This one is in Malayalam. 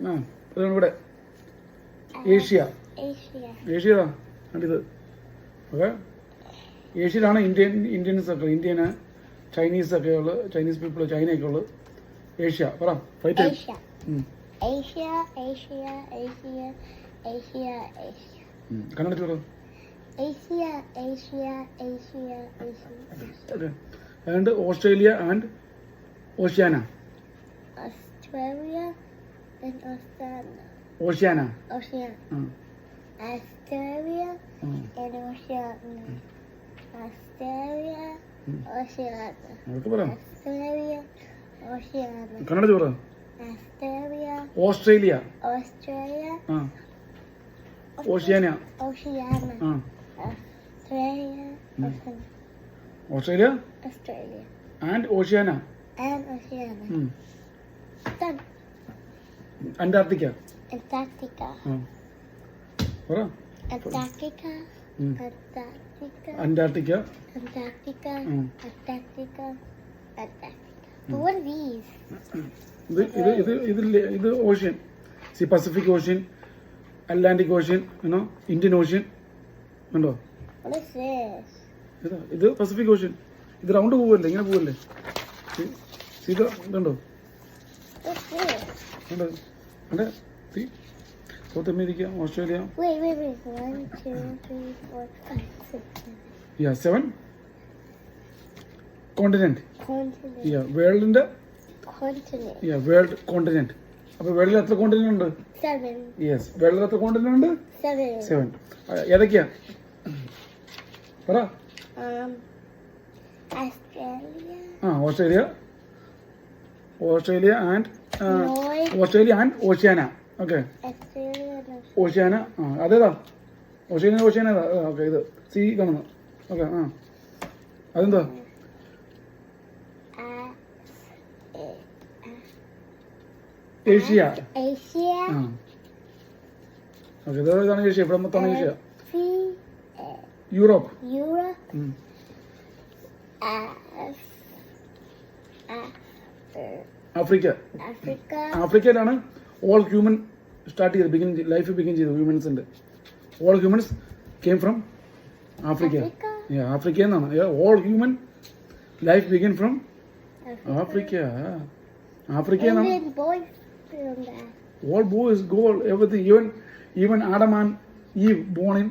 ആ ഇതാണ് ഇവിടെ ഏഷ്യ. ഏഷ്യതാ കണ്ടിത്. ഓക്കെ, ഏഷ്യയിലാണ് ഇന്ത്യൻസ് ഒക്കെ, ഇന്ത്യന് ചൈനീസ് ഒക്കെ ഉള്ളത്, ചൈനീസ് പീപ്പിൾ, ചൈനയൊക്കെ ഉള്ളത്. ഏഷ്യ പറ, ഫൈറ്റ്. കണ്ണടച്ച് പറ. And Australia and Oceania. Oceania. Australia and Oceania. Australia, Oceania. Australia, Oceania. കണ്ണടച്ച് പറ. Australia, Australia. Australia, Oceania. Oceania. Australia, Australia Australia and Oceania. and Oceania. Done. Antarctica. Antarctica. പറ. Antarctica. Antarctica. Antarctica. Antarctica. Antarctica. Antarctica. But what are these? ഇത് ocean. Pacific ocean, Atlantic ocean, Indian ocean ഉണ്ടോ? What is this? ഇത് പസഫിക് ഓഷ്യൻ. ഇത് റൗണ്ട് പോവല്ലേ, ഇങ്ങനെ പോവല്ലേ? ഇതുണ്ടോ? What's this? ഉണ്ട്. South America, Australia. Wait. 1, 2, 3, 4, 5, 6, 7. 7 continent. Continent. വേൾഡിന്റെ Continent. World continent. അപ്പൊ വേൾഡിൽ എത്ര കോണ്ടിനെന്റ് ഉണ്ട്? 7. യെസ്, വേൾഡിൽ എത്ര കോണ്ടിനെന്റ് ഉണ്ട്? 7. 7. ഏതൊക്കെയാ പറ. Australia. Australia. Australia and Oceania. Okay, Australia. Oceania. അതേതാ? ഓഷ്യാന ഏതാ? ഓക്കെ, ഇത് സി കാണുന്നു. ഓക്കെ, അതെന്താ? ഏഷ്യ. ഓക്കെ, ഇതാണ് ഏഷ്യ. ഇവിടെ മൊത്തമാണ് ഏഷ്യ. യൂറോപ്പ്. ആഫ്രിക്ക. ആഫ്രിക്കയിലാണ് ഓൾ ഹ്യൂമൻ സ്റ്റാർട്ട് ചെയ്ത് ലൈഫ് ബിഗിൻ ചെയ്തു. ഹ്യൂമൻസിന്റെ all humans came from Africa. Africa എന്നാണ്. All human life begin from Africa. Africa എന്നാണ്. All boys, girl, everything, even Adam and Eve born in